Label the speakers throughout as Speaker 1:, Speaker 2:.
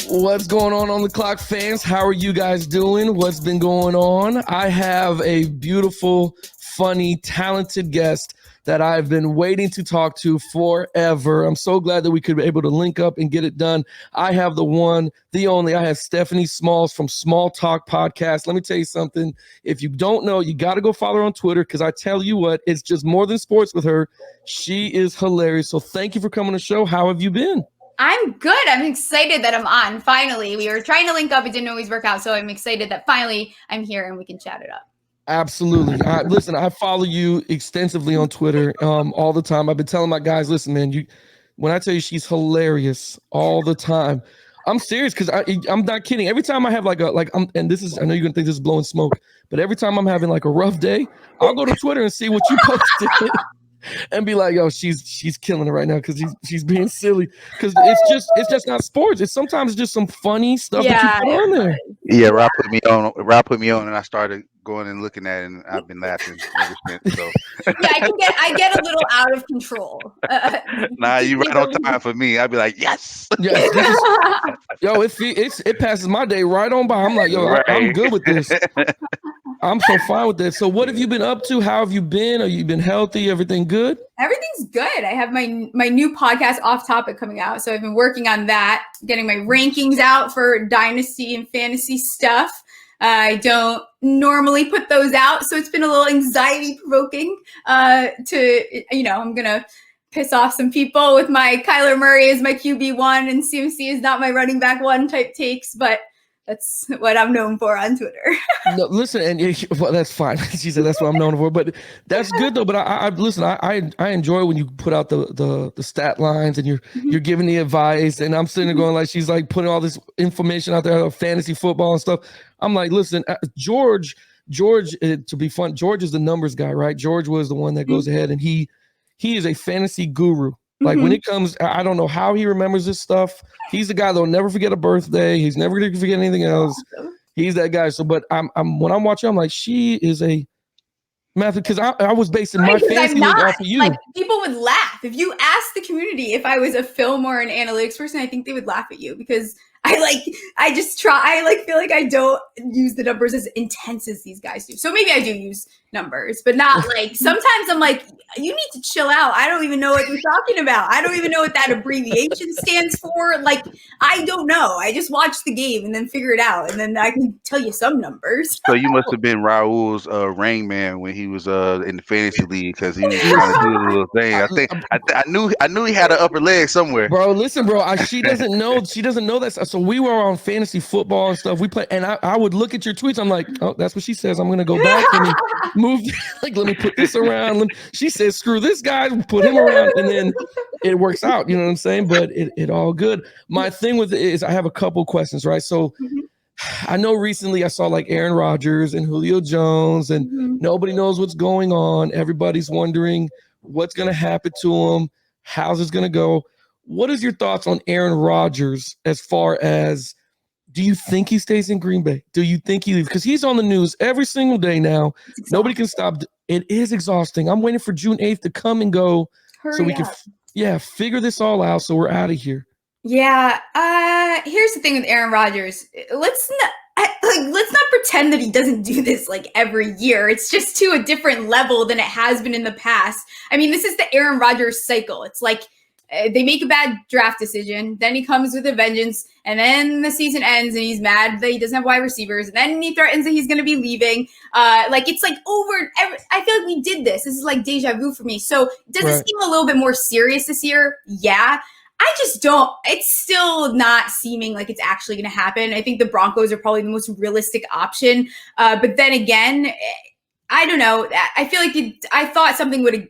Speaker 1: What's going on the clock, fans? How are you guys doing? What's been going on? I have a beautiful, funny, talented guest that I've been waiting to talk to forever. I'm so glad that we could be able to link up and get it done. I have the one, the only. I have Stephie Small from Small Talk Podcast. Let me tell you something. If you don't know, you got to go follow her on Twitter, because I tell you what, it's just more than sports with her. She is hilarious. So thank you for coming to the show. How have you been?
Speaker 2: I'm good. I'm excited that I'm on. Finally, we were trying to link up. It didn't always work out. So I'm excited that finally I'm here and we can chat it up.
Speaker 1: Absolutely. Listen, I follow you extensively on Twitter all the time. I've been telling my guys, listen, man, when I tell you she's hilarious all the time, I'm serious, because I'm not kidding. Every time I have and this is, I know you're gonna think this is blowing smoke, but every time I'm having like a rough day, I'll go to Twitter and see what you posted and be like, yo, she's killing it right now, because she's being silly, because it's just not sports. It's sometimes just some funny stuff that you put on there.
Speaker 3: Yeah, Rob put me on, and I started going and looking at it, and I've been laughing ever since. So
Speaker 2: yeah, I get a little out of control.
Speaker 3: Nah, you right on time for me. I'd be like, yes.
Speaker 1: Yo, it passes my day right on by. I'm like, yo, right. I'm good with this. I'm so fine with this. So what have you been up to? How have you been? Have you been healthy? Everything good?
Speaker 2: Everything's good. I have my new podcast, Off Topic, coming out. So I've been working on that, getting my rankings out for dynasty and fantasy stuff. I don't normally put those out, so it's been a little anxiety provoking I'm going to piss off some people with my Kyler Murray as my QB1 and CMC is not my running back one type takes, but that's what I'm known for on Twitter.
Speaker 1: No, listen, and well, that's fine. She said that's what I'm known for, but that's good though. But I listen. I enjoy when you put out the stat lines and you're giving the advice, and I'm sitting there going like, she's like putting all this information out there of fantasy football and stuff. I'm like, listen, George, to be fun, George is the numbers guy, right? George was the one that goes ahead, and he is a fantasy guru. Like when it comes, I don't know how he remembers this stuff. He's the guy that'll never forget a birthday. He's never going to forget anything else. He's that guy. So, but I'm when I'm watching, I'm like, she is a method, because I was basing my fantasy league off of you.
Speaker 2: Like, people would laugh if you asked the community if I was a film or an analytics person. I think they would laugh at you, because I feel like I don't use the numbers as intense as these guys do. So maybe I do use numbers, but not like, sometimes I'm like, you need to chill out. I don't even know what you're talking about. I don't even know what that abbreviation stands for. Like, I don't know. I just watch the game and then figure it out. And then I can tell you some numbers.
Speaker 3: So you must have been Raul's Rain Man when he was in the fantasy league, because he was trying to do a little thing. I think I knew he had an upper leg somewhere.
Speaker 1: Bro, listen, bro. She doesn't know that stuff. So we were on fantasy football and stuff. We play, and I would look at your tweets. I'm like, oh, that's what she says. I'm gonna go back and move. Like, let me put this around. She says, screw this guy. Put him around, and then it works out. You know what I'm saying? But it all good. My thing with it is, I have a couple questions, right? So I know recently I saw like Aaron Rodgers and Julio Jones, and nobody knows what's going on. Everybody's wondering what's gonna happen to him. How's this gonna go? What is your thoughts on Aaron Rodgers as far as, do you think he stays in Green Bay? Do you think he leaves? Because he's on the news every single day now. Nobody can stop. It is exhausting. I'm waiting for June 8th to come and go.
Speaker 2: Hurry
Speaker 1: so we
Speaker 2: up.
Speaker 1: can figure this all out, so we're out of here.
Speaker 2: Yeah. Here's the thing with Aaron Rodgers. Let's not pretend that he doesn't do this like every year. It's just to a different level than it has been in the past. I mean, this is the Aaron Rodgers cycle. It's like, they make a bad draft decision, then he comes with a vengeance, and then the season ends and he's mad that he doesn't have wide receivers, and then he threatens that he's going to be leaving. It's like over. I feel like we did this. This is like deja vu for me. So does it seem a little bit more serious this year? Yeah. I just don't. It's still not seeming like it's actually going to happen. I think the Broncos are probably the most realistic option. But then again, I don't know. I feel like I thought something would have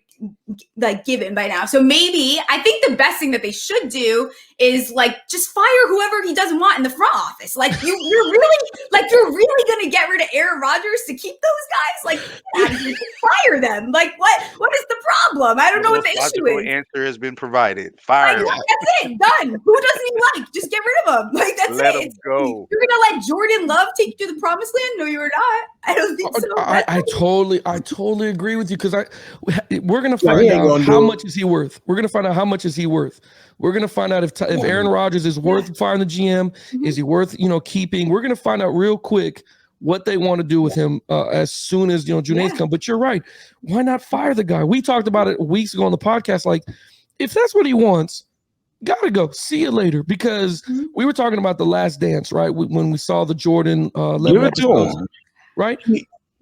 Speaker 2: like given by now. So maybe I think the best thing that they should do is like just fire whoever he doesn't want in the front office. Like you're really gonna get rid of Aaron Rodgers to keep those guys? Like fire them. Like what is the problem? I don't know what the issue is.
Speaker 3: Answer has been provided. Fire them.
Speaker 2: That's it. Done. Who doesn't he like? Just get rid of him. Like that's
Speaker 3: Let
Speaker 2: it.
Speaker 3: him go.
Speaker 2: You're gonna let Jordan Love take you to the promised land? No, you're not. I don't think so.
Speaker 1: I totally agree with you, because we're gonna fight find out how much is he worth. We're gonna find out how much is he worth. We're gonna find out if Aaron Rodgers is worth firing the GM. Is he worth keeping? We're gonna find out real quick what they want to do with him as soon as June 8th come. But you're right. Why not fire the guy? We talked about it weeks ago on the podcast. Like, if that's what he wants, gotta go. See you later. Because we were talking about The Last Dance, right? When we saw the Jordan 11 episodes, right?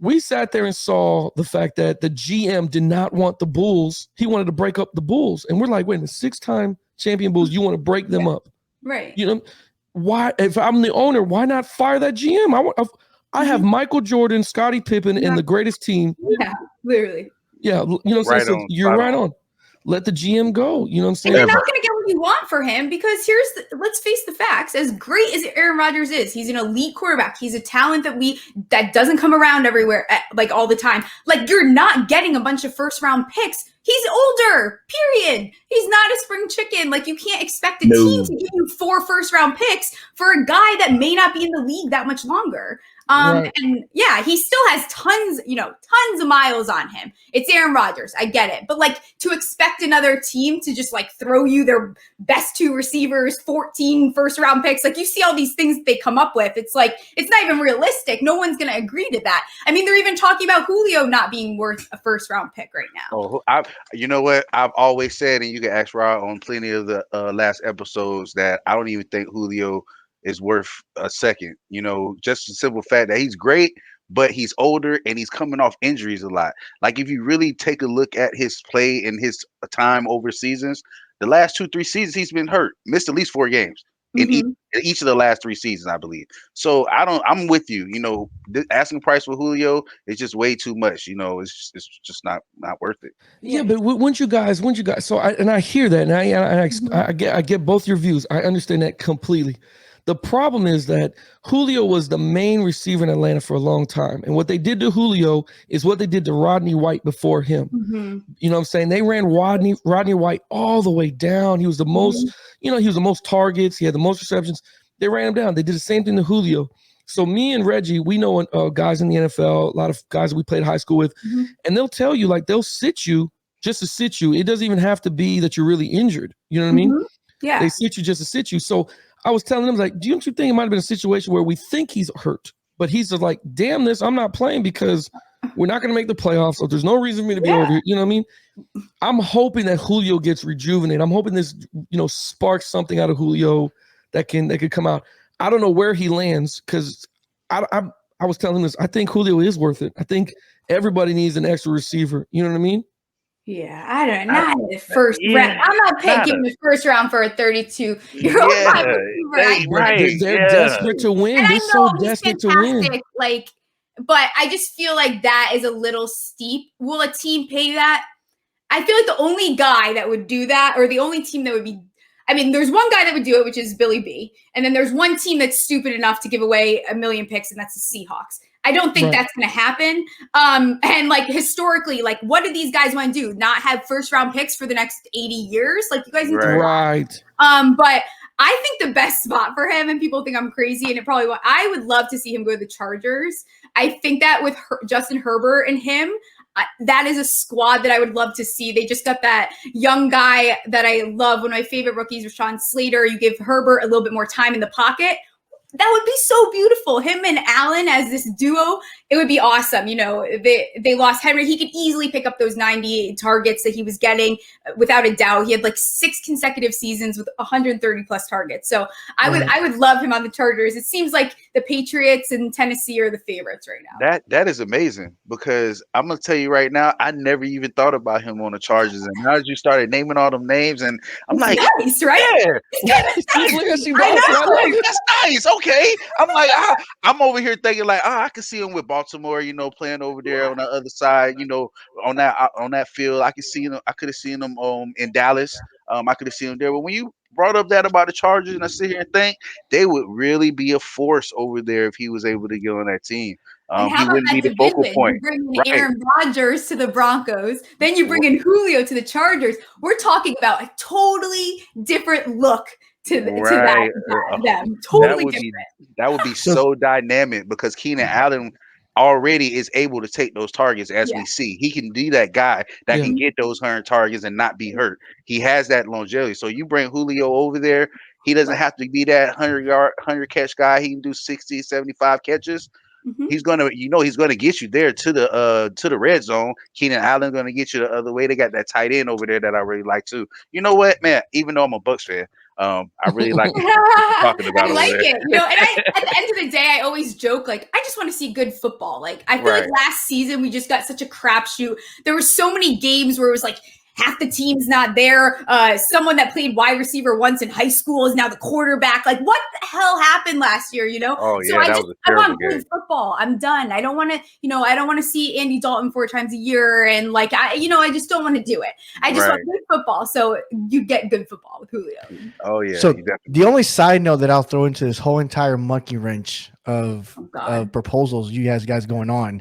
Speaker 1: We sat there and saw the fact that the GM did not want the Bulls. He wanted to break up the Bulls. And we're like, wait a minute, 6-time champion Bulls, you want to break them up.
Speaker 2: Right.
Speaker 1: Why? If I'm the owner, why not fire that GM? I have Michael Jordan, Scottie Pippen, and the greatest team.
Speaker 2: Yeah, literally.
Speaker 1: Yeah, you're right on. Let the GM go. You know what I'm saying?
Speaker 2: And you're not going to get what you want for him because let's face the facts. As great as Aaron Rodgers is, he's an elite quarterback. He's a talent that doesn't come around everywhere, like all the time. Like, you're not getting a bunch of first round picks. He's older, period. He's not a spring chicken. Like, you can't expect a team to give you 4 first round picks for a guy that may not be in the league that much longer. And yeah, he still has tons of miles on him. It's Aaron Rodgers. I get it. But like, to expect another team to just like throw you their best 2 receivers, 14 first round picks, like you see all these things that they come up with. It's like, it's not even realistic. No one's going to agree to that. I mean, they're even talking about Julio not being worth a first round pick right now.
Speaker 3: You know what? I've always said, and you can ask Rod on plenty of the last episodes, that I don't even think Julio is worth a second. Just the simple fact that he's great, but he's older and he's coming off injuries a lot. Like, if you really take a look at his play and his time over seasons, the last 2-3 seasons he's been hurt, missed at least 4 games in each of the last 3 seasons, I believe. So I'm with you. The asking price for Julio is just way too much. It's just not worth it.
Speaker 1: Yeah, but wouldn't you guys? So I hear that, and I get both your views. I understand that completely. The problem is that Julio was the main receiver in Atlanta for a long time. And what they did to Julio is what they did to Rodney White before him. You know what I'm saying? They ran Rodney White all the way down. He was the most, he was the most targets. He had the most receptions. They ran him down. They did the same thing to Julio. So me and Reggie, we know guys in the NFL, a lot of guys that we played high school with, and they'll tell you, like, they'll sit you just to sit you. It doesn't even have to be that you're really injured. You know what I mean?
Speaker 2: Yeah.
Speaker 1: They sit you just to sit you. So I was telling them, like, don't you think it might have been a situation where we think he's hurt, but he's just like, damn this, I'm not playing because we're not going to make the playoffs, so there's no reason for me to be over here. You know what I mean? I'm hoping that Julio gets rejuvenated. I'm hoping this, sparks something out of Julio that could come out. I don't know where he lands because I was telling him this. I think Julio is worth it. I think everybody needs an extra receiver. You know what I mean?
Speaker 2: Yeah, I don't know. Not the first round. I'm not picking the first round for a 32-year-old receiver.
Speaker 1: Right. They're desperate to win. They're so desperate to win.
Speaker 2: Like, but I just feel like that is a little steep. Will a team pay that? I feel like the only guy that would do that, or the only team that would be, there's one guy that would do it, which is Billy B. And then there's one team that's stupid enough to give away 1 million picks, and that's the Seahawks. I don't think that's going to happen. And like, historically, like, what do these guys want to do? Not have first round picks for the next 80 years? Like, you guys need to but I think the best spot for him, and people think I'm crazy, and I would love to see him go to the Chargers. I think that with Justin Herbert and him, that is a squad that I would love to see. They just got that young guy that I love. One of my favorite rookies, Rashawn Slater. You give Herbert a little bit more time in the pocket. That would be so beautiful. Him and Allen as this duo, it would be awesome. They lost Henry. He could easily pick up those 98 targets that he was getting without a doubt. He had like 6 consecutive seasons with 130 plus targets. So I would love him on the Chargers. It seems like the Patriots and Tennessee are the favorites right now.
Speaker 3: That is amazing, because I'm gonna tell you right now, I never even thought about him on the Chargers, and now that you started naming all them names, and I'm like,
Speaker 2: nice, right?
Speaker 3: Yeah, that's nice. Okay, I'm like, I'm over here thinking like, I can see him with Baltimore, playing over there on the other side, on that field. I could have seen him in Dallas. I could have seen him there. But when you brought up that about the Chargers, and I sit here and think they would really be a force over there if he was able to get on that team. He wouldn't be the focal point.
Speaker 2: You bring in Aaron Rodgers to the Broncos, then you bring in Julio to the Chargers. We're talking about a totally different look to them. Totally different.
Speaker 3: That would be so dynamic, because Keenan Allen already is able to take those targets as
Speaker 2: Yeah.
Speaker 3: we see. He can be that guy that
Speaker 1: Yeah.
Speaker 3: can get those 100 targets and not be hurt. He has that longevity. So you bring Julio over there, he doesn't have to be that 100 catch guy. He can do 60, 75 catches.
Speaker 2: Mhm.
Speaker 3: He's gonna, he's gonna get you there to the red zone. Keenan Allen gonna get you the other way. They got that tight end over there that I really like too. You know what, man? Even though I'm a Bucs fan, I really like what you're talking about
Speaker 2: I
Speaker 3: over
Speaker 2: like
Speaker 3: there.
Speaker 2: it. And at the end of the day, I always joke, like, I just want to see good football. Like, I feel like
Speaker 3: Right.
Speaker 2: last season we just got such a crapshoot. There were so many games where it was like half the team's not there. Someone that played wide receiver once in high school is now the quarterback. Like, what the hell happened last year?
Speaker 3: Oh
Speaker 2: So
Speaker 3: yeah, that was a
Speaker 2: I
Speaker 3: terrible
Speaker 2: want good
Speaker 3: game.
Speaker 2: football. I'm done. I don't want to, I don't want to see Andy Dalton 4 times a year, and like, I just don't want to do it. I just want good football. So you get good football with Julio.
Speaker 3: Oh yeah.
Speaker 4: So the only side note that I'll throw into this whole entire monkey wrench of proposals you guys going on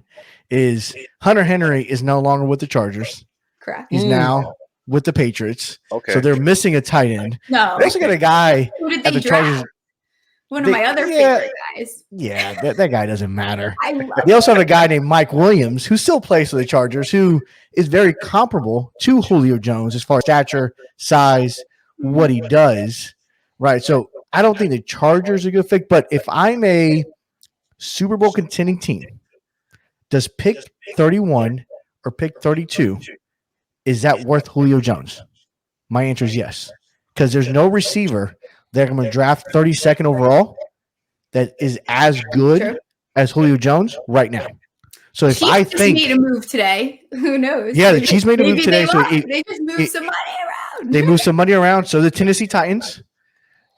Speaker 4: is Hunter Henry is no longer with the Chargers.
Speaker 2: Correct.
Speaker 4: He's now with the Patriots.
Speaker 3: Okay.
Speaker 4: So they're missing a tight end.
Speaker 2: No.
Speaker 4: They also got a guy
Speaker 2: Who did
Speaker 4: at
Speaker 2: they
Speaker 4: the
Speaker 2: draft?
Speaker 4: Chargers.
Speaker 2: One of my other favorite guys.
Speaker 4: Yeah, that guy doesn't matter.
Speaker 2: I love
Speaker 4: They also have a guy named Mike Williams who still plays for the Chargers, who is very comparable to Julio Jones as far as stature, size, what he does. Right. So I don't think the Chargers are a good fit, but if I'm a Super Bowl contending team, does pick 31 or pick 32, is that worth Julio Jones? My answer is yes, because there's no receiver that I'm going to draft 32nd overall that is as good as Julio Jones right now. So if I think
Speaker 2: made a move today, who knows?
Speaker 4: Yeah, the Chiefs made a move today.
Speaker 2: They just moved some money around.
Speaker 4: They moved some money around. So the Tennessee Titans,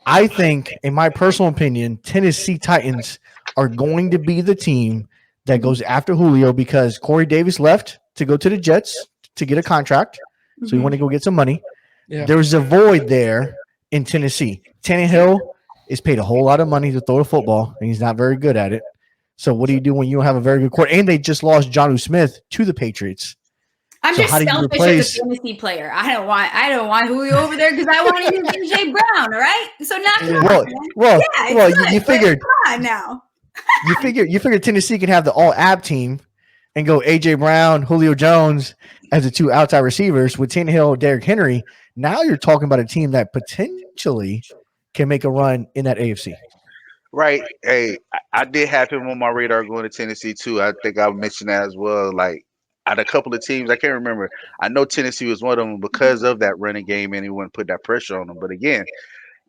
Speaker 4: I think, in my personal opinion, Tennessee Titans are going to be the team that goes after Julio because Corey Davis left to go to the Jets to get a contract. So you want to go get some money.
Speaker 1: Yeah.
Speaker 4: There's a void there in Tennessee. Tannehill is paid a whole lot of money to throw the football, and he's not very good at it. So what do you do when you don't have a very good court? And they just lost Jonnu Smith to the Patriots.
Speaker 2: I'm just selfish as a fantasy player. I don't want Julio over there because I want to use AJ Brown. All right, so knock it off.
Speaker 4: Well, you figured.
Speaker 2: Come on now.
Speaker 4: you figured Tennessee can have the all-ab team and go AJ Brown, Julio Jones as the two outside receivers with Tannehill, Derrick Henry. Now you're talking about a team that potentially can make a run in that AFC.
Speaker 3: Right. Hey, I did have him on my radar going to Tennessee too. I think I mentioned that as well. Like, out of a couple of teams, I can't remember. I know Tennessee was one of them because of that running game, and he wouldn't put that pressure on them. But again,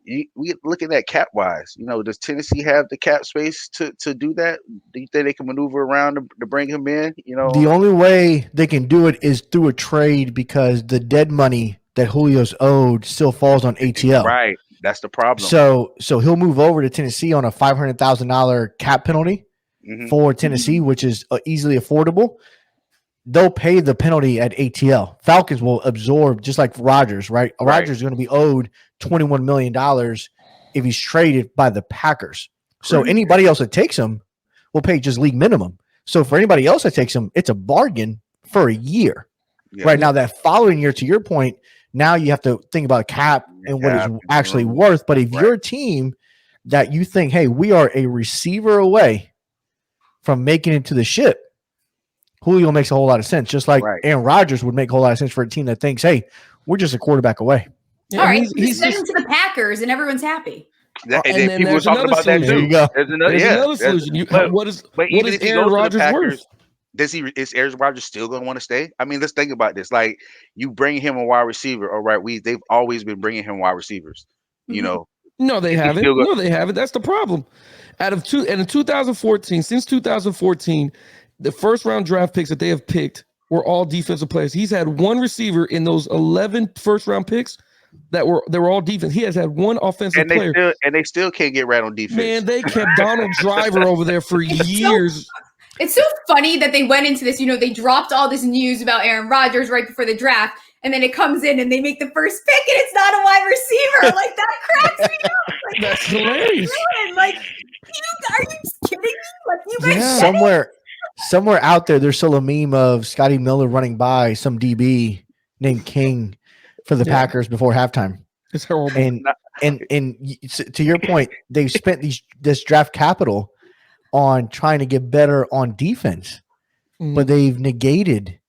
Speaker 3: we looking at cap wise. Does Tennessee have the cap space to do that? Do you think they can maneuver around to bring him in?
Speaker 4: The only way they can do it is through a trade because the dead money that Julio's owed still falls on ATL.
Speaker 3: Right. That's the problem.
Speaker 4: So he'll move over to Tennessee on a $500,000 cap penalty for Tennessee, which is easily affordable. They'll pay the penalty at ATL. Falcons will absorb, just like Rodgers, right? Rodgers is going to be owed $21 million if he's traded by the Packers. So anybody else that takes him will pay just league minimum. So for anybody else that takes him, it's a bargain for a year. Yeah. Right now, that following year, to your point, now you have to think about cap and what it's actually worth. But if you're a team that you think, hey, we are a receiver away from making it to the ship, Julio makes a whole lot of sense. Just like Aaron Rodgers would make a whole lot of sense for a team that thinks, hey, we're just a quarterback away.
Speaker 2: Yeah, all right, he's sent him to the Packers and everyone's happy.
Speaker 3: And then people were talking about that too.
Speaker 4: There you go.
Speaker 3: There's another
Speaker 1: solution. What is Aaron Rodgers worth?
Speaker 3: Is Aaron Rodgers still going to want to stay? I mean, let's think about this. Like, you bring him a wide receiver. All right, they've always been bringing him wide receivers. No,
Speaker 1: they haven't. No, they haven't. That's the problem. In 2014, since 2014, the first round draft picks that they have picked were all defensive players. He's had one receiver in those 11 first round picks they were all defense. He has had one offensive player.
Speaker 3: They still can't get right on defense.
Speaker 1: Man, they kept Donald Driver over there for years.
Speaker 2: It's so funny that they went into this, they dropped all this news about Aaron Rodgers right before the draft, and then it comes in and they make the first pick and it's not a wide receiver. Like, that cracks me up. Like,
Speaker 1: that's hilarious.
Speaker 2: Like, are you kidding me? Like, you guys
Speaker 4: somewhere out there, there's still a meme of Scotty Miller running by some DB named King for the Packers before halftime.
Speaker 1: It's horrible.
Speaker 4: And to your point, they've spent this draft capital on trying to get better on defense, but they've negated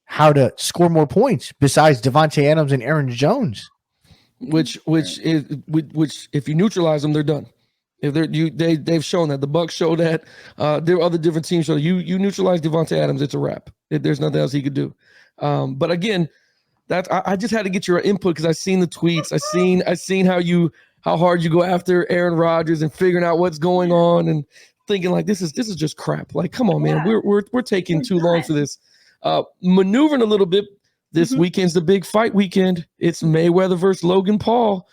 Speaker 4: how to score more points besides Devontae Adams and Aaron Jones.
Speaker 1: Which if you neutralize them, they're done. If they've shown that. The Bucs show that. There are other different teams show that. You neutralize Devontae Adams, it's a wrap. There's nothing else he could do. But again, I just had to get your input because I seen the tweets. I seen how hard you go after Aaron Rodgers and figuring out what's going on and thinking like this is just crap. Like, come on, man, we're taking too long for this. Maneuvering a little bit. This weekend's the big fight weekend. It's Mayweather versus Logan Paul.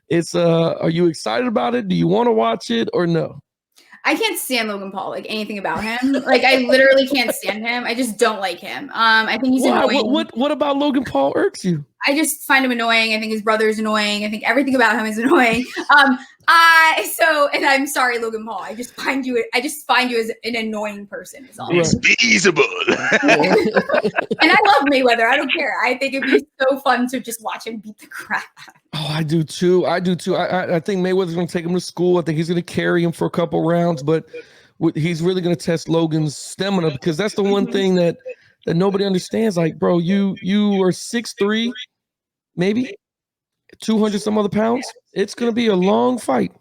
Speaker 1: It's are you excited about it? Do you want to watch it or no?
Speaker 2: I can't stand Logan Paul, like anything about him. Like I literally can't stand him. I just don't like him. I think he's annoying.
Speaker 1: What about Logan Paul irks you?
Speaker 2: I just find him annoying. I think his brother's annoying. I think everything about him is annoying. And I'm sorry, Logan Paul. I just find you as an annoying person. Is all.
Speaker 3: It's feasible.
Speaker 2: And I love Mayweather. I don't care. I think it'd be so fun to just watch him beat the crap out of him.
Speaker 1: Oh, I do too. I think Mayweather's going to take him to school. I think he's going to carry him for a couple rounds, but he's really going to test Logan's stamina because that's the one thing that nobody understands. Like, bro, you are 6'3", maybe 200 some other pounds. It's going to be a long fight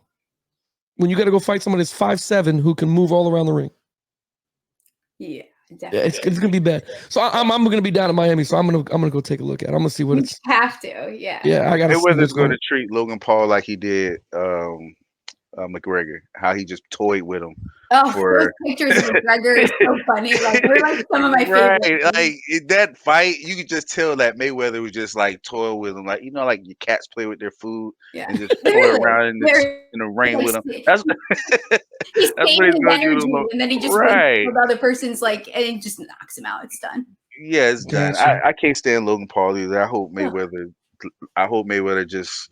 Speaker 1: when you got to go fight someone that's 5'7" who can move all around the ring.
Speaker 2: Yeah. Definitely.
Speaker 1: It's going to be bad. So I'm going to be down in Miami. So I'm going to go take a look at it. I'm going to see what it's.
Speaker 2: You have to. Yeah.
Speaker 1: Yeah. I got to.
Speaker 3: Mayweather's going to treat Logan Paul like he did McGregor, how he just toyed with him.
Speaker 2: Oh, those pictures of McGregor is so funny. Like they're like some of my favorites.
Speaker 3: Like in that fight, you could just tell that Mayweather was just like toying with him, like like your cats play with their food and just toy around in the rain with them. That's
Speaker 2: he's saving his energy, and then he just with other person's like, and it just knocks him out. It's done.
Speaker 3: Yeah, it's done. I can't stand Logan Paul either. I hope Mayweather just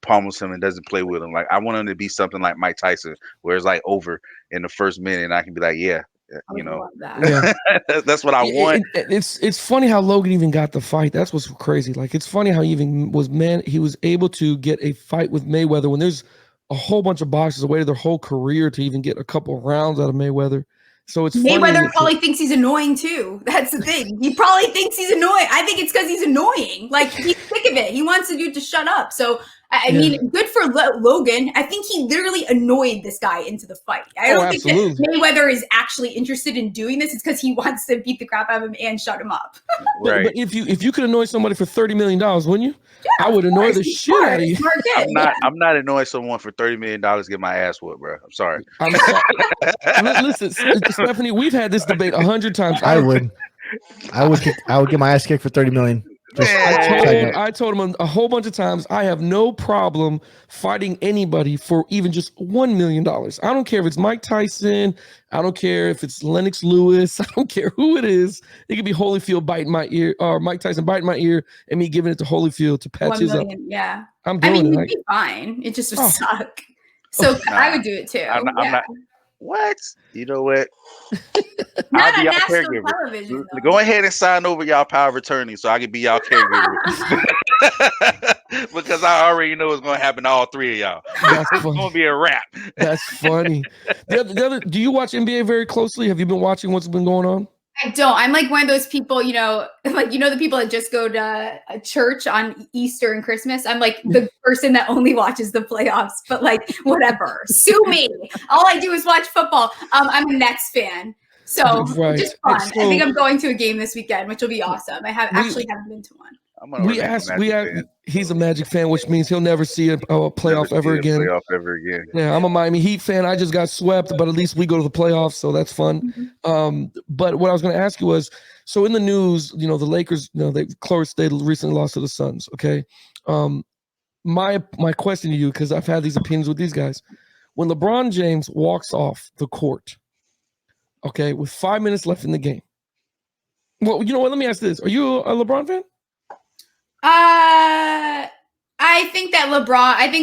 Speaker 3: pummels him and doesn't play with him. Like I want him to be something like Mike Tyson, where it's like over in the first minute, and I can be like, that's what I want.
Speaker 1: It's funny how Logan even got the fight. That's what's crazy. Like it's funny how he even he was able to get a fight with Mayweather when there's a whole bunch of boxers away their whole career to even get a couple rounds out of Mayweather. So it's
Speaker 2: Mayweather probably thinks he's annoying too. That's the thing. He probably thinks he's annoying. I think it's because he's annoying. Like he's sick of it. He wants the dude to shut up. So I mean, good for Logan. I think he literally annoyed this guy into the fight. I don't think that Mayweather is actually interested in doing this. It's because he wants to beat the crap out of him and shut him up.
Speaker 3: Right.
Speaker 1: But if you could annoy somebody for $30 million, wouldn't you? Yeah, I would annoy the shit out of you.
Speaker 3: I'm not annoying someone for $30 million to get my ass whooped, bro. I'm sorry.
Speaker 1: Listen, Stephanie, we've had this debate 100 times.
Speaker 4: I would get my ass kicked for $30 million.
Speaker 1: I told him a whole bunch of times I have no problem fighting anybody for even just $1 million. I don't care if it's Mike Tyson. I don't care if it's Lennox Lewis. I don't care who it is. It could be Holyfield biting my ear or Mike Tyson biting my ear and me giving it to Holyfield to patch his up.
Speaker 2: Yeah.
Speaker 1: I'm doing it.
Speaker 2: You'd be fine. It just would suck. So I would do it too.
Speaker 3: I'm not. What? You know what?
Speaker 2: Not on national television.
Speaker 3: Go ahead and sign over y'all power of attorney so I can be y'all caregiver. Because I already know it's going to happen to all three of y'all. It's going to be a wrap.
Speaker 1: That's funny. The other, do you watch NBA very closely? Have you been watching what's been going on?
Speaker 2: I don't. I'm like one of those people, the people that just go to a church on Easter and Christmas. I'm like the person that only watches the playoffs, but like whatever. Sue me. All I do is watch football. I'm a Nets fan. So just fun. I think I'm going to a game this weekend, which will be awesome. I haven't been to one.
Speaker 1: He's a Magic fan, which means he'll never see a playoff ever again. Yeah, I'm a Miami Heat fan. I just got swept, but at least we go to the playoffs, so that's fun. But what I was going to ask you was, so in the news, the Lakers, they recently lost to the Suns. Okay, my question to you, because I've had these opinions with these guys, when LeBron James walks off the court, okay, with 5 minutes left in the game. Well, you know what? Let me ask this: are you a LeBron fan?
Speaker 2: I think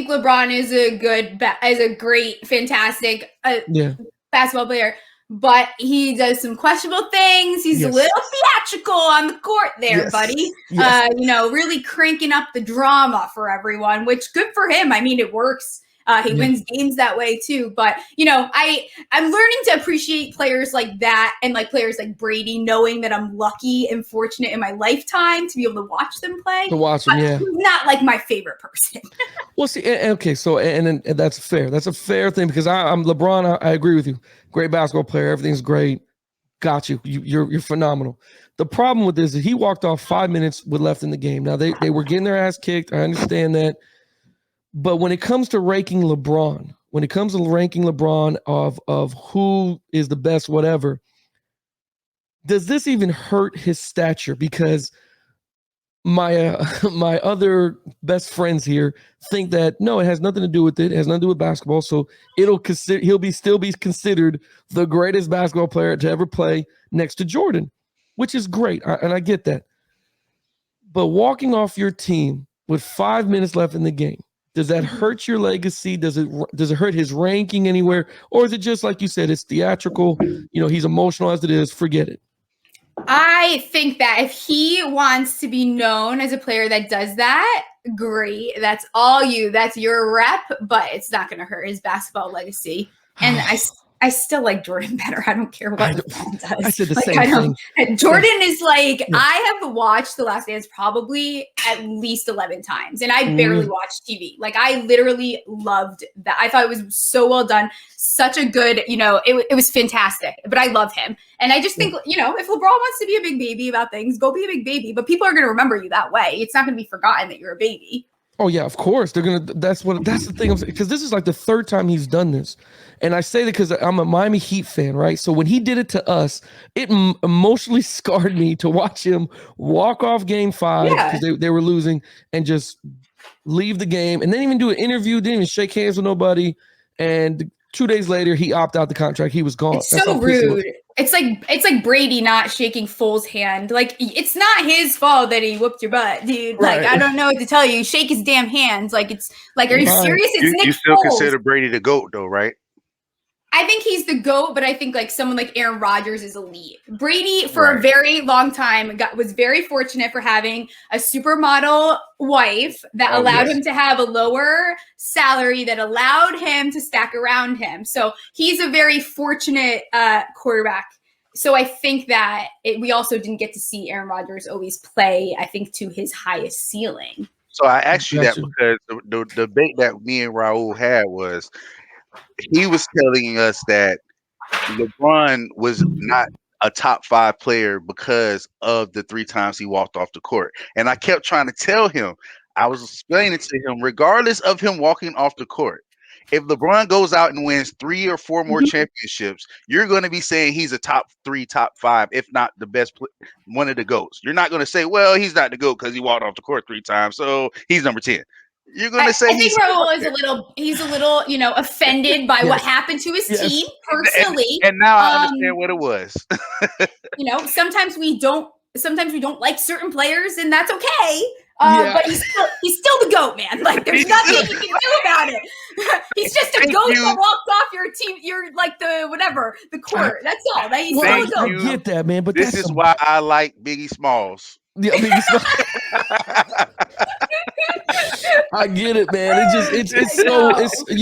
Speaker 2: LeBron is a great, fantastic basketball player, but he does some questionable things. He's a little theatrical on the court there, buddy.
Speaker 1: Yes.
Speaker 2: Really cranking up the drama for everyone, which good for him. I mean, it works. He wins games that way too. But I'm learning to appreciate players like that and like players like Brady, knowing that I'm lucky and fortunate in my lifetime to be able to watch them play. He's not like my favorite person.
Speaker 1: Well, see, okay, so and that's fair. That's a fair thing because I'm LeBron. I agree with you. Great basketball player. Everything's great. Got you. You're phenomenal. The problem with this is he walked off 5 minutes with left in the game. Now they were getting their ass kicked. I understand that. But when it comes to ranking LeBron, of who is the best, whatever, does this even hurt his stature? Because my my other best friends here think that no, it has nothing to do with it. It has nothing to do with basketball. So he'll still be considered the greatest basketball player to ever play next to Jordan, which is great, and I get that. But walking off your team with 5 minutes left in the game, does that hurt your legacy? Does it hurt his ranking anywhere, or is it just like you said, it's theatrical? He's emotional as it is. Forget it.
Speaker 2: I think that if he wants to be known as a player that does that, great. That's your rep, but it's not going to hurt his basketball legacy. And I still like Jordan better. I don't care what LeBron does.
Speaker 1: I said the same thing.
Speaker 2: Jordan is like, I have watched The Last Dance probably at least 11 times, and I barely watch TV. Like, I literally loved that. I thought it was so well done. Such a good, it was fantastic. But I love him. And I just think, if LeBron wants to be a big baby about things, go be a big baby. But people are going to remember you that way. It's not going to be forgotten that you're a baby.
Speaker 1: Oh yeah, of course they're gonna. That's the thing. Because this is like the third time he's done this, and I say that because I'm a Miami Heat fan, right? So when he did it to us, it emotionally scarred me to watch him walk off Game 5 because they were losing and just leave the game, and then even do an interview, didn't even shake hands with nobody, and 2 days later he opted out the contract. He was gone.
Speaker 2: It's so rude. It's like Brady not shaking Foles' hand. Like, it's not his fault that he whooped your butt, dude. Like, I don't know what to tell you. Shake his damn hands. Like, it's like, are you serious? It's Nick
Speaker 3: You still
Speaker 2: Foles.
Speaker 3: consider Brady the GOAT though, right?
Speaker 2: I think he's the GOAT, but I think like someone like Aaron Rodgers is elite. Brady, for a very long time, was very fortunate for having a supermodel wife that allowed him to have a lower salary, that allowed him to stack around him. So he's a very fortunate quarterback. So I think that we also didn't get to see Aaron Rodgers always play, I think, to his highest ceiling.
Speaker 3: So I asked you that because the debate that me and Raul had was, he was telling us that LeBron was not a top 5 player because of the 3 times he walked off the court. And I kept trying to tell him, I was explaining to him, regardless of him walking off the court, if LeBron goes out and wins 3 or 4 more championships, you're going to be saying he's a top 3, top 5, if not the best, one of the GOATs. You're not going to say, well, he's not the GOAT because he walked off the court 3 times, so he's number 10. You're going to say
Speaker 2: I think Raul is a little, offended by what happened to his team personally.
Speaker 3: And now I understand what it was.
Speaker 2: Sometimes we don't like certain players, and that's okay. But he's still the GOAT, man. Like, there's nothing you can do about it. He's just a GOAT that walked off your team. You're like the court. That's all. He's still a GOAT.
Speaker 1: I get that, man. But
Speaker 3: this is why I like Biggie Smalls.
Speaker 1: Yeah, I get it, man. It's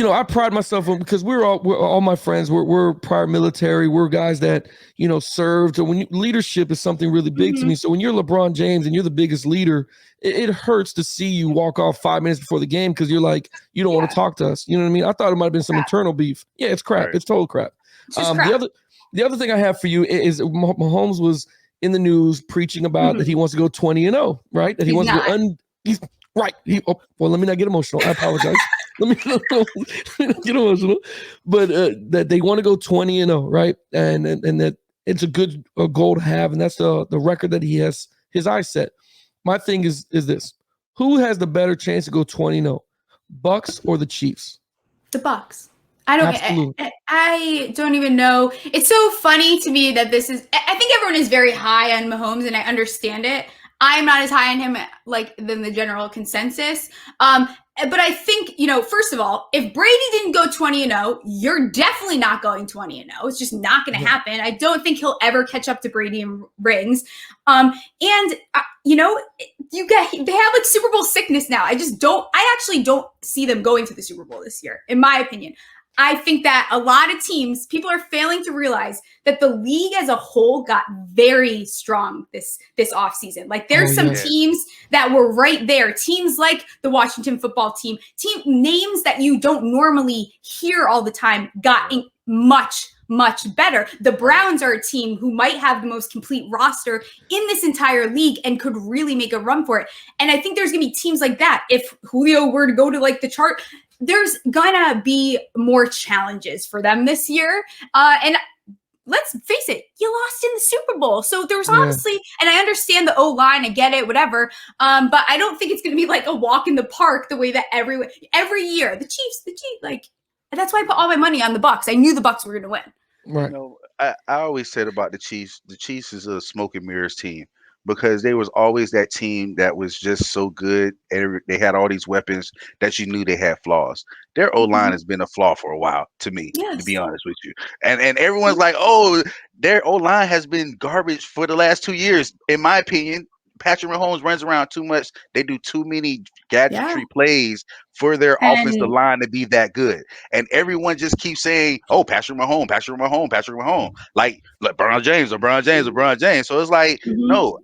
Speaker 1: I pride myself on, because we're all my friends. We're prior military. We're guys that served. So leadership is something really big to me. So when you're LeBron James and you're the biggest leader, it hurts to see you walk off 5 minutes before the game because you're like, you don't want to talk to us. You know what I mean? I thought it might have been some internal beef. Yeah, it's crap. Right. It's total crap.
Speaker 2: Crap.
Speaker 1: The other thing I have for you is Mahomes was in the news preaching about that he wants to go 20-0, right? That he wants to go he's right. Well, let me not get emotional. I apologize. Let me not get emotional. But that they want to go 20-0, right? And that it's a good goal to have, and that's the record that he has his eyes set. My thing is this: who has the better chance to go 20-0, Bucs or the Chiefs?
Speaker 2: The Bucs. I don't even know. It's so funny to me that I think everyone is very high on Mahomes, and I understand it. I'm not as high on him than the general consensus. But I think, first of all, if Brady didn't go 20-0, you're definitely not going 20-0. It's just not going to happen. I don't think he'll ever catch up to Brady in rings. they have like Super Bowl sickness now. I actually don't see them going to the Super Bowl this year, in my opinion. I think that a lot of teams, people are failing to realize that the league as a whole got very strong this offseason. Like there's some teams that were right there. Teams like the Washington football team, names that you don't normally hear all the time got much better. The Browns are a team who might have the most complete roster in this entire league and could really make a run for it. And I think there's going to be teams like that. If Julio were to go to like the chart, there's gonna be more challenges for them this year. And let's face it, you lost in the Super Bowl. So there's honestly, and I understand the O-line, I get it, whatever. But I don't think it's gonna be like a walk in the park the way that every year, the Chiefs, like, that's why I put all my money on the Bucs. I knew the Bucs were gonna win.
Speaker 3: Right. You know, I always said about the Chiefs is a smoke and mirrors team. Because they was always that team that was just so good, and they had all these weapons that you knew they had flaws. Their O-line has been a flaw for a while, to me, to be honest with you. And everyone's like, oh, their O-line has been garbage for the last 2 years. In my opinion, Patrick Mahomes runs around too much. They do too many gadgetry plays for their offensive line to be that good. And everyone just keeps saying, oh, Patrick Mahomes. Like LeBron James. So it's like, no,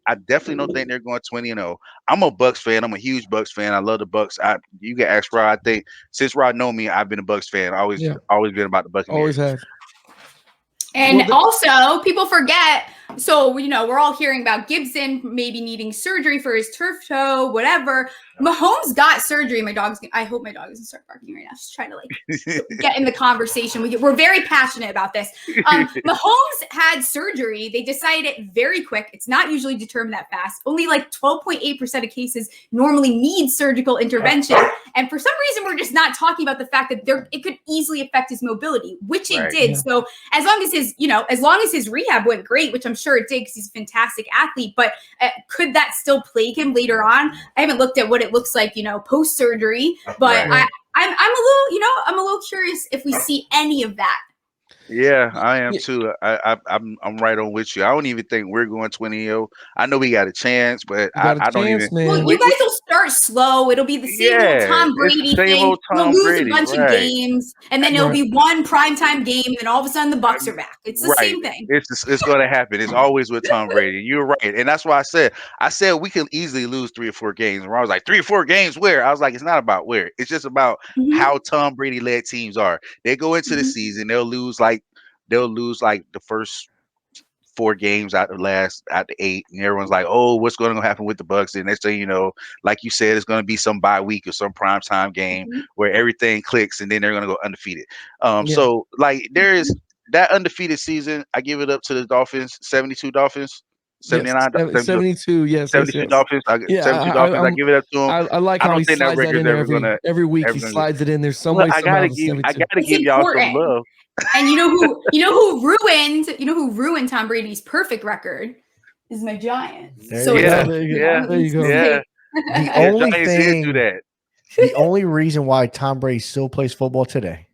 Speaker 3: I definitely don't think they're going 20-0. I'm a Bucs fan. I'm a huge Bucs fan. I love the Bucs. You can ask Rod. I think since Rod know me, I've been a Bucs fan. Always been about the Buccaneers.
Speaker 1: Always have.
Speaker 2: And also, people forget. So, you know, we're all hearing about Gibson maybe needing surgery for his turf toe, whatever. Mahomes got surgery. I hope my dog doesn't start barking right now. She's trying to like get in the conversation. We're very passionate about this. Mahomes had surgery. They decided it very quick. It's not usually determined that fast. Only like 12.8% of cases normally need surgical intervention. And for some reason, we're just not talking about the fact that it could easily affect his mobility, which it did. Yeah. So as long as his rehab went great, which I'm sure it did because he's a fantastic athlete, but could that still plague him later on? I haven't looked at what it looks like, post surgery, but I'm a little curious if we see any of that.
Speaker 3: Yeah, I am too. I'm right on with you. I don't even think we're going 20-0. I know we got a chance, but I don't even.
Speaker 2: Man. Well, you guys will start slow. It'll be the same old Tom Brady thing. We'll lose a bunch of games, and then it'll be one primetime game, and then all of a sudden the Bucs are back. It's the same thing.
Speaker 3: It's going to happen. It's always with Tom Brady. You're right, and that's why I said we can easily lose 3 or 4 games. And I was like, 3 or 4 games where? I was like, it's not about where. It's just about how Tom Brady led teams are. They go into the season, they'll lose like the first 4 games out the 8, and everyone's like, oh, what's going to happen with the Bucs? And next thing you know, like you said, it's going to be some bye week or some primetime game where everything clicks, and then they're going to go undefeated. So like there is that undefeated season. I give it up to the Dolphins, 72 Dolphins. 79,
Speaker 1: 72, yes.
Speaker 3: 72 Dolphins. 72 Dolphins. I give it up to him.
Speaker 1: I like how he slides that in there every week. He slides it in there some way.
Speaker 3: I gotta give y'all some love.
Speaker 2: And you know who ruined Tom Brady's perfect record is my Giants.
Speaker 1: There you go.
Speaker 3: Yeah.
Speaker 4: The only reason why Tom Brady still plays football today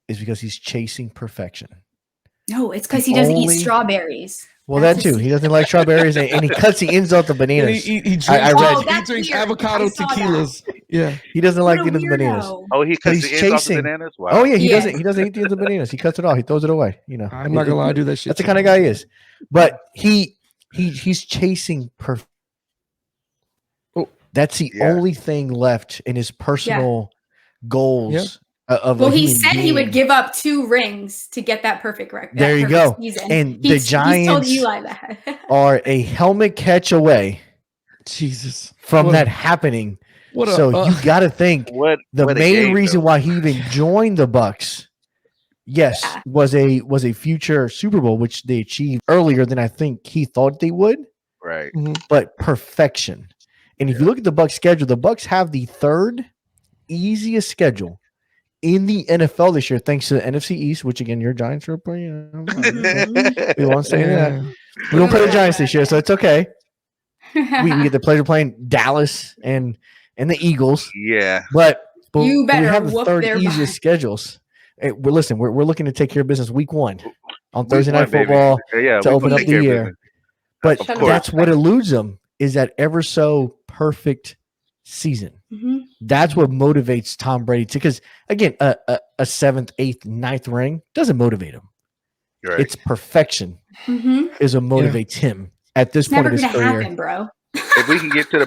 Speaker 4: is because he's chasing perfection.
Speaker 2: No, it's because he doesn't eat strawberries.
Speaker 4: Well, that too. He doesn't like strawberries, and he ends out the bananas.
Speaker 1: He drinks avocado tequilas. Yeah,
Speaker 4: he doesn't like the bananas.
Speaker 3: Oh, he cuts the ends off the bananas. Wow.
Speaker 4: Oh yeah, he doesn't eat the ends of bananas. He cuts it off. He throws it away.
Speaker 1: I'm not gonna lie, I do that shit.
Speaker 4: That's the kind of guy he is. But he's chasing perfect. Oh, that's the only thing left in his personal goals.
Speaker 1: Yep.
Speaker 2: He said he would give up 2 rings to get that perfect record.
Speaker 4: There you go.
Speaker 2: Season.
Speaker 4: And the Giants
Speaker 2: told Eli that.
Speaker 4: are a helmet catch away.
Speaker 1: Jesus,
Speaker 4: from that happening. You got to think the main reason why he even joined the Bucs, was a future Super Bowl, which they achieved earlier than I think he thought they would.
Speaker 3: Right,
Speaker 4: but perfection. And if you look at the Bucs schedule, the Bucs have the 3rd easiest schedule in the NFL this year, thanks to the NFC East, which again, your Giants are playing. We won't say that. We don't play the Giants this year, so it's okay. We get the pleasure of playing Dallas and the Eagles.
Speaker 3: Yeah,
Speaker 4: but
Speaker 2: you better
Speaker 4: we have the 3rd easiest schedules. We're looking to take care of business week 1 on Thursday Night Football to open up the year. But that's what eludes them. is that ever so perfect season.
Speaker 2: Mm-hmm.
Speaker 4: That's what motivates Tom Brady to, because again, a 7th, 8th, 9th ring doesn't motivate him.
Speaker 3: Right.
Speaker 4: It's perfection is what motivates him at this point of his career.
Speaker 2: Happen, bro.
Speaker 3: If we can get to the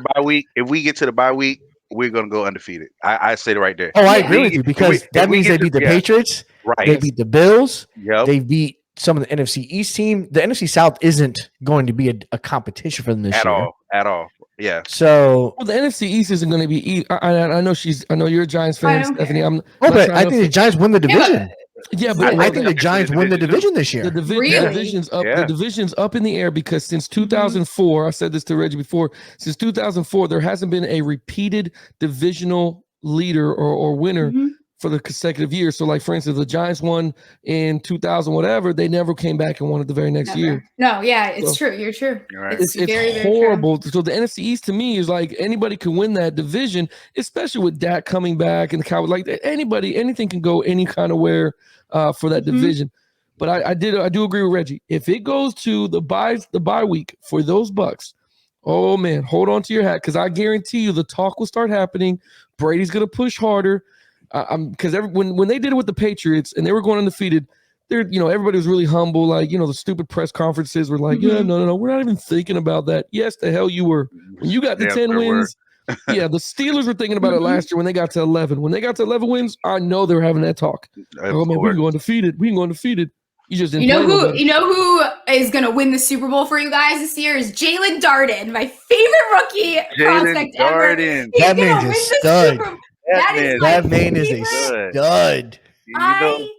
Speaker 3: bye week, we're gonna go undefeated. I say it right there.
Speaker 4: Oh, I agree with you, because that means they beat the Patriots,
Speaker 3: right?
Speaker 4: They beat the Bills,
Speaker 3: yep.
Speaker 4: They beat some of the NFC East team. The NFC South isn't going to be a competition for them this year
Speaker 3: at all. Yeah.
Speaker 4: So
Speaker 1: the NFC East isn't going to be. I know you're a Giants fan, Stephanie.
Speaker 4: But I think the Giants win the division.
Speaker 1: Yeah, but
Speaker 4: I think the Giants win the division this year.
Speaker 1: The division's up. The division's up in the air because since 2004, I said this to Reggie before. Since 2004, there hasn't been a repeated divisional leader or winner for the consecutive years. So, like for instance, the Giants won in 2000, whatever. They never came back and won it the very next year.
Speaker 2: No, yeah, it's true. You're true.
Speaker 3: Right.
Speaker 2: It's very,
Speaker 1: horrible.
Speaker 2: Very
Speaker 1: so the NFC East to me is like anybody can win that division, especially with Dak coming back and the Cowboys. Like anything can go any kind of where for that division. But I do agree with Reggie. If it goes to the bye week for those Bucs, oh man, hold on to your hat, because I guarantee you the talk will start happening. Brady's gonna push harder. Because when they did it with the Patriots and they were going undefeated, everybody was really humble. Like, the stupid press conferences were like, no, we're not even thinking about that. Yes, the hell you were. When you got the 10 wins, the Steelers were thinking about it last year when they got to 11. When they got to 11 wins, I know they were having that talk. Oh man, we can go undefeated. You just didn't.
Speaker 2: You know who is going to win the Super Bowl for you guys this year is Jalen Darden, my favorite rookie prospect ever.
Speaker 4: That man's a stud. That man is a stud.
Speaker 2: I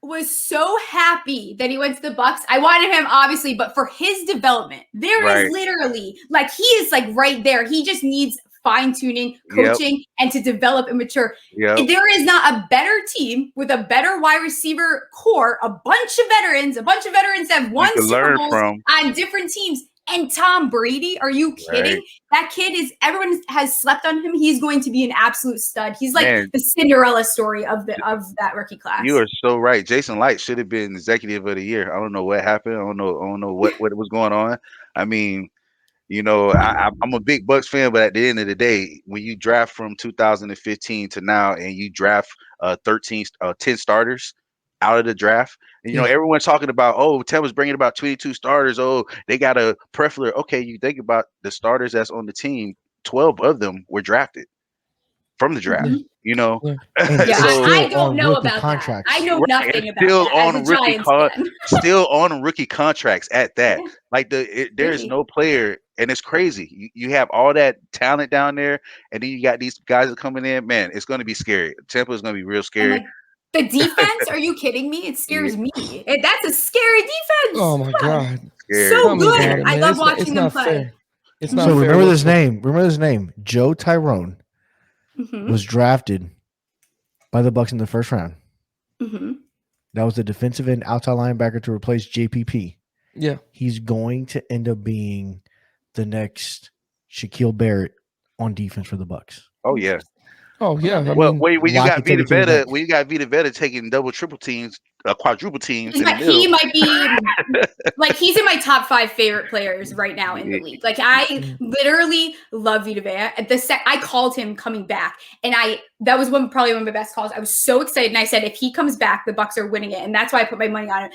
Speaker 2: was so happy that he went to the Bucs. I wanted him, obviously, but for his development, there is literally he is right there. He just needs fine-tuning, coaching, and to develop and mature. There is not a better team with a better wide receiver core, a bunch of veterans that have won Super Bowls on different teams. And Tom Brady, are you kidding?
Speaker 3: Right.
Speaker 2: That kid everyone has slept on him. He's going to be an absolute stud. He's the Cinderella story of that rookie class.
Speaker 3: You are so right. Jason Light should have been executive of the year. I don't know what happened. I don't know what was going on. I mean, I'm a big Bucs fan, but at the end of the day, when you draft from 2015 to now and you draft 10 starters out of the draft, and everyone's talking about, Tampa's bringing about 22 starters. Oh, they got a Preffler. Okay, you think about the starters that's on the team, 12 of them were drafted from the draft.
Speaker 2: I don't know about that. I know nothing about that.
Speaker 3: Still on rookie contracts at that. There is no player, and it's crazy. You have all that talent down there, and then you got these guys that coming in. Man, it's going to be scary. Tampa is going to be real scary.
Speaker 2: The defense? Are you kidding me? It scares me. That's a scary defense.
Speaker 1: Oh my god,
Speaker 2: so good. I love watching them play.
Speaker 1: Fair. It's not.
Speaker 4: So remember this name. Remember this name. Joe Tyrone was drafted by the Bucs in the first round. That was the defensive end outside linebacker to replace JPP.
Speaker 1: Yeah,
Speaker 4: he's going to end up being the next Shaquille Barrett on defense for the Bucs.
Speaker 3: Oh yeah.
Speaker 1: Oh yeah.
Speaker 3: When you got Vita Vetta taking double, triple teams, quadruple teams,
Speaker 2: he might be he's in my top 5 favorite players right now in the league. I literally love Vita Vea. I called him coming back, and that was probably one of my best calls. I was so excited, and I said if he comes back, the Bucs are winning it, and that's why I put my money on it.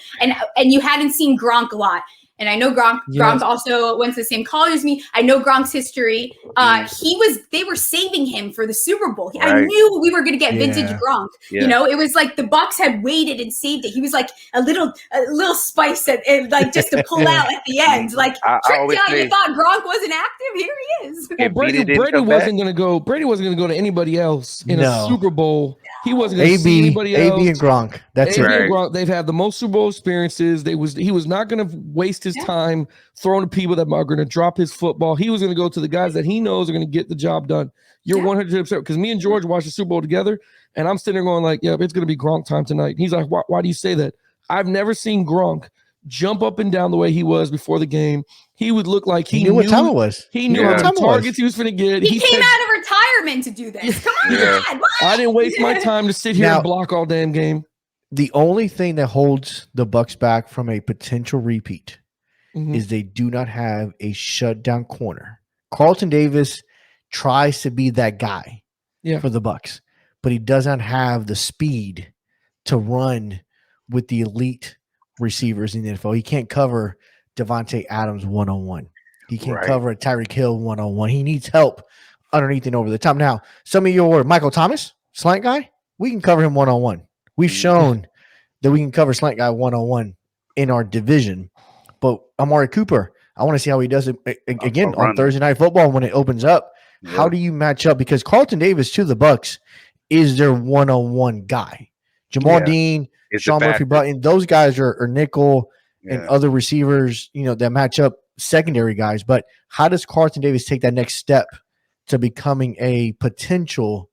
Speaker 2: And you hadn't seen Gronk a lot. And I know Gronk. Yes. Gronk also went to the same college as me. I know Gronk's history. They were saving him for the Super Bowl. Right. I knew we were going to get vintage Gronk. Yeah. It was like the Bucs had waited and saved it. He was like a little spice just to pull out at the end. You thought Gronk wasn't active. Here he is.
Speaker 1: Well, Brady wasn't going to go. Brady wasn't going to go to anybody else in a Super Bowl. He wasn't going to see anybody else.
Speaker 4: AB and Gronk. That's
Speaker 1: AB and Gronk. They've had the most Super Bowl experiences. He was not going to waste his time throwing to people that are going to drop his football. He was going to go to the guys that he knows are going to get the job done. You're 100%, because me and George watched the Super Bowl together, and I'm sitting there going it's going to be Gronk time tonight. He's like, why do you say that? I've never seen Gronk jump up and down the way he was before the game. He would look like he knew
Speaker 4: what time it was.
Speaker 1: He knew how many targets he was going to get.
Speaker 2: He came out of retirement to do this. Come on, Dad.
Speaker 1: I didn't waste my time to sit here and block all damn game.
Speaker 4: The only thing that holds the Bucs back from a potential repeat is they do not have a shutdown corner Carlton Davis tries to be that guy for the Bucs, but he doesn't have the speed to run with the elite receivers in the NFL. He can't cover Devontae Adams one-on-one. He can't cover a Tyreek Hill one-on-one. He needs help underneath and over the top. Now, some of your Michael Thomas, slant guy, we can cover him one-on-one. We've shown that we can cover slant guy one-on-one in our division. But Amari Cooper, I want to see how he does it again on Thursday Night Football when it opens up. Yeah. How do you match up? Because Carlton Davis to the Bucs is their one-on-one guy. Jamal Dean, Sean Murphy-Button, those guys are nickel and other receivers, that match up secondary guys. But how does Carlton Davis take that next step to becoming a potential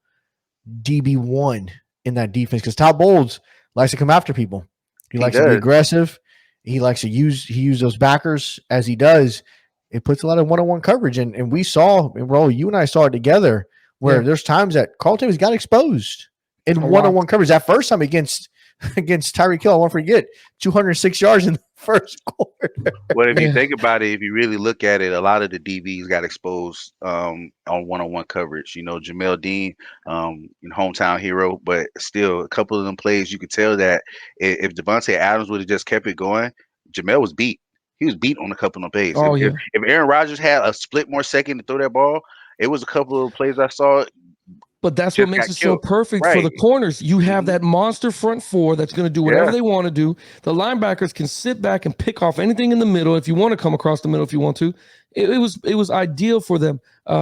Speaker 4: DB1 in that defense? Because Todd Bowles likes to come after people. He likes to be aggressive. He likes to use those backers as he does. It puts a lot of one-on-one coverage. And we saw, and Ro, you and I saw it together, where there's times that Carlton Davis got exposed in one-on-one coverage. That first time against Tyreek Hill, I won't forget, 206 yards in the first quarter.
Speaker 3: Well, if you think about it, if you really look at it, a lot of the DBs got exposed on one-on-one coverage. Jamel Dean, hometown hero, but still a couple of them plays, you could tell that if Devontae Adams would have just kept it going, Jamel was beat. He was beat on a couple of plays. If Aaron Rodgers had a split more second to throw that ball, it was a couple of plays I saw.
Speaker 1: But that's what makes it so perfect for the corners. You have that monster front four that's going to do whatever they want to do. The linebackers can sit back and pick off anything in the middle if you want to come across the middle. If you want to, it was ideal for them.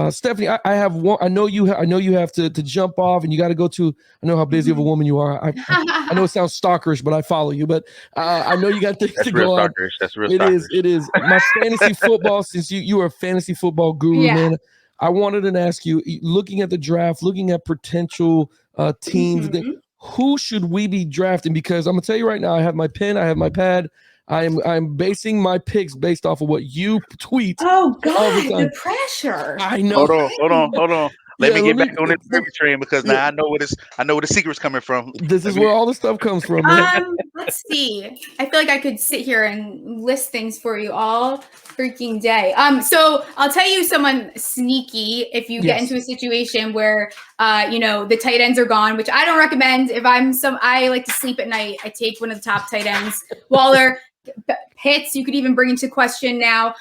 Speaker 1: Stephanie, I have one. I know you have to jump off, and you got to go to. I know how busy of a woman you are. I know it sounds stalkerish, but I follow you. But I know you got things to go on.
Speaker 3: That's real stalkerish.
Speaker 1: It is. My fantasy football. Since you are a fantasy football guru, man. I wanted to ask you, looking at the draft, looking at potential teams, who should we be drafting? Because I'm gonna tell you right now, I have my pen, I have my pad. I'm basing my picks based off of what you tweet.
Speaker 2: Oh God, the pressure!
Speaker 1: I know.
Speaker 3: Hold on. Let me get back on this movie train because now I know where the secret's coming from.
Speaker 1: This is where all the stuff comes from.
Speaker 2: Let's see. I feel like I could sit here and list things for you all freaking day. So I'll tell you someone sneaky if you get into a situation where the tight ends are gone, which I don't recommend. If I like to sleep at night, I take one of the top tight ends. Waller, Pitts, you could even bring into question now,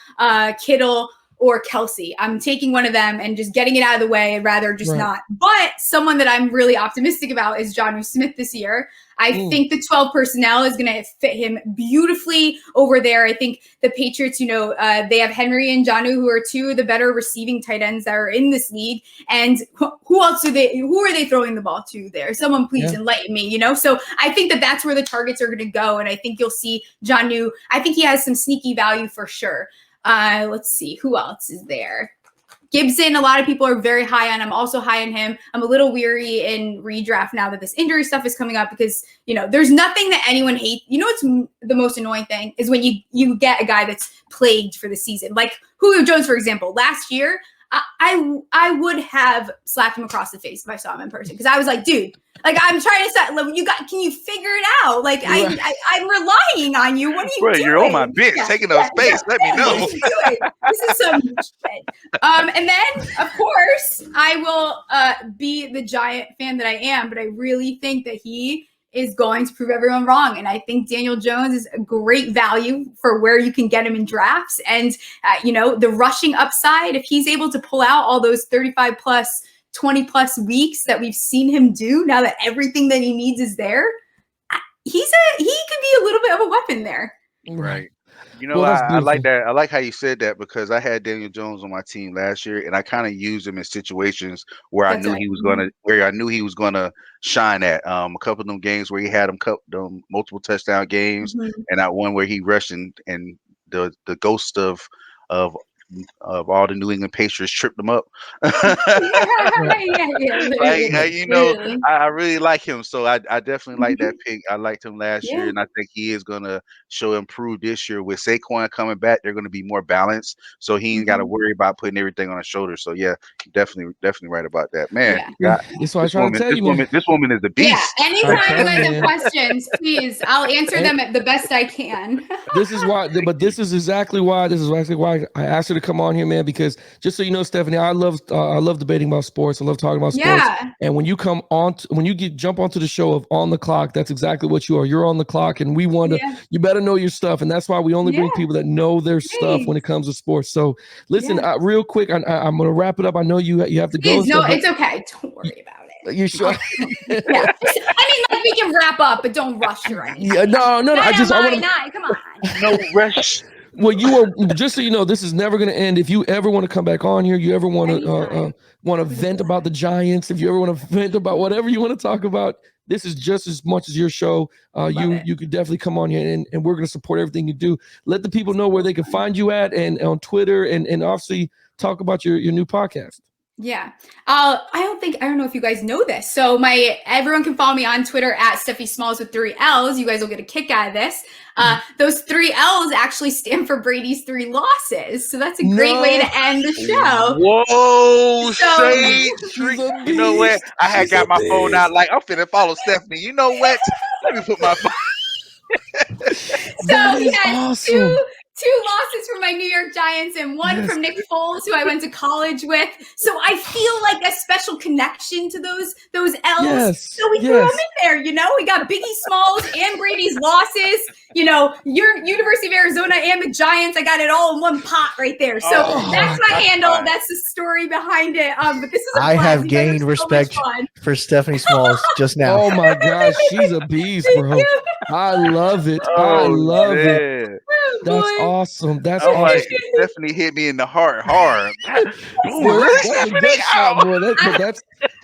Speaker 2: Kittle or Kelsey. I'm taking one of them and just getting it out of the way. I'd rather just not. But someone that I'm really optimistic about is Jonnu Smith this year. I think the 12 personnel is going to fit him beautifully over there. I think the Patriots, they have Henry and Jonnu, who are two of the better receiving tight ends that are in this league. And who are they throwing the ball to there? Someone please enlighten me, So I think that's where the targets are going to go. And I think you'll see Jonnu. I think he has some sneaky value for sure. Let's see, who else is there? Gibson, a lot of people are very high on. I'm also high on him. I'm a little weary in redraft now that this injury stuff is coming up because, there's nothing that anyone hates. What's the most annoying thing is when you get a guy that's plagued for the season. Like Julio Jones, for example, last year, I would have slapped him across the face if I saw him in person because I was like, dude, I'm trying to set. Can you figure it out? I'm relying on you. What are you doing?
Speaker 3: You're on my bench, taking up space. Let me know.
Speaker 2: This is some shit. And then, of course, I will be the Giant fan that I am, but I really think that he is going to prove everyone wrong. And I think Daniel Jones is a great value for where you can get him in drafts. And, the rushing upside, if he's able to pull out all those 35 plus, 20 plus weeks that we've seen him do now that everything that he needs is there, he could be a little bit of a weapon there.
Speaker 3: Right. I like that. I like how you said that because I had Daniel Jones on my team last year, and I kind of used him in situations where I knew he was gonna shine at. A couple of them games where he had them multiple touchdown games, and that one where he rushed and the ghost of all the New England Patriots tripped him up. I really like him, so I definitely like that pick. I liked him last year, and I think he is gonna show improve this year with Saquon coming back. They're gonna be more balanced, so he ain't got to worry about putting everything on his shoulders. So definitely right about that, man.
Speaker 1: That's why I try to tell you, man.
Speaker 3: This woman is the beast.
Speaker 2: Yeah. Anytime you guys have questions, please, I'll answer them the best I can.
Speaker 1: This is why, but this is exactly why I asked her to come on here, man, because just so you know, Stephanie, I love debating about sports. I love talking about sports. And when you come on, jump onto the show of On the Clock, that's exactly what you are. You're on the clock, and we want to. You better know your stuff, and that's why we only bring people that know their stuff when it comes to sports. So listen, real quick, I'm going to wrap it up. I know you have to go.
Speaker 2: No, it's okay. Don't worry about it.
Speaker 1: You sure?
Speaker 2: Yeah. I mean, like, we can wrap up, but don't rush or anything.
Speaker 1: Yeah, no. I want
Speaker 2: to. Come on.
Speaker 3: No rush.
Speaker 1: Well, you are, just so you know, this is never going to end. If you ever want to come back on here, you ever want to vent about the Giants, if you ever want to vent about whatever you want to talk about, this is just as much as your show. You could definitely come on here, and we're going to support everything you do. Let the people know where they can find you at, and on Twitter, and obviously talk about your new podcast.
Speaker 2: Yeah. I don't know if you guys know this. So everyone can follow me on Twitter at Stephie Smalls with 3 L's. You guys will get a kick out of this. Those 3 L's actually stand for Brady's 3 losses. So that's a great way to end the show.
Speaker 3: Whoa, you know what? I had got my phone out like, I'm finna follow Stephanie. You know what? Let me put my phone.
Speaker 2: So he had two losses from my New York Giants and one from Nick Foles, who I went to college with. So I feel like a special connection to those L's. So we threw them in there, We got Biggie Smalls and Brady's losses. Your University of Arizona and the Giants. I got it all in one pot right there. So that's my handle. That's the story behind it. But this is
Speaker 4: I have gained respect for Stephanie Smalls just now.
Speaker 1: Oh my gosh, she's a beast, bro. I love it. I love it. That's awesome. That's awesome.
Speaker 3: Definitely hit me in the heart hard.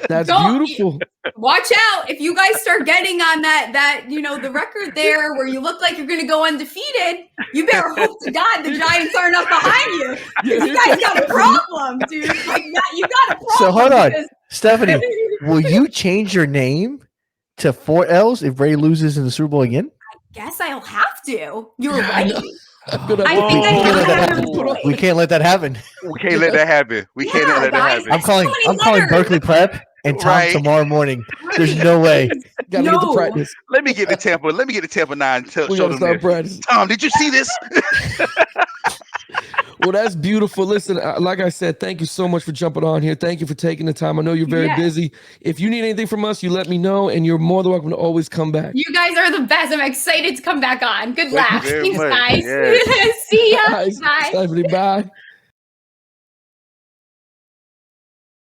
Speaker 1: That's beautiful.
Speaker 2: Watch out if you guys start getting on that the record there where you look like you're going to go undefeated. You better hope to God the Giants aren't up behind you. You guys got a problem, dude. Like that, you got a problem.
Speaker 4: So hold on, Stephanie. Will you change your name to 4 L's if Ray loses in the Super Bowl again?
Speaker 2: Guess I'll have to. You're right.
Speaker 4: We can't let that happen.
Speaker 3: We can't let that happen.
Speaker 4: I'm calling Berkeley Prep and Tom tomorrow morning. There's no way.
Speaker 1: Gotta get to practice.
Speaker 3: Let me get the Tampa 9.
Speaker 1: We gotta start practicing.
Speaker 3: Tom, did you see this?
Speaker 1: Well, that's beautiful. Listen, like I said, thank you so much for jumping on here. Thank you for taking the time. I know you're very busy. If you need anything from us, you let me know, and you're more than welcome to always come back.
Speaker 2: You guys are the best. I'm excited to come back on. Good laugh. Thanks, guys.
Speaker 3: Yeah.
Speaker 2: See ya.
Speaker 1: Bye.
Speaker 2: Bye.
Speaker 1: Stephanie, bye.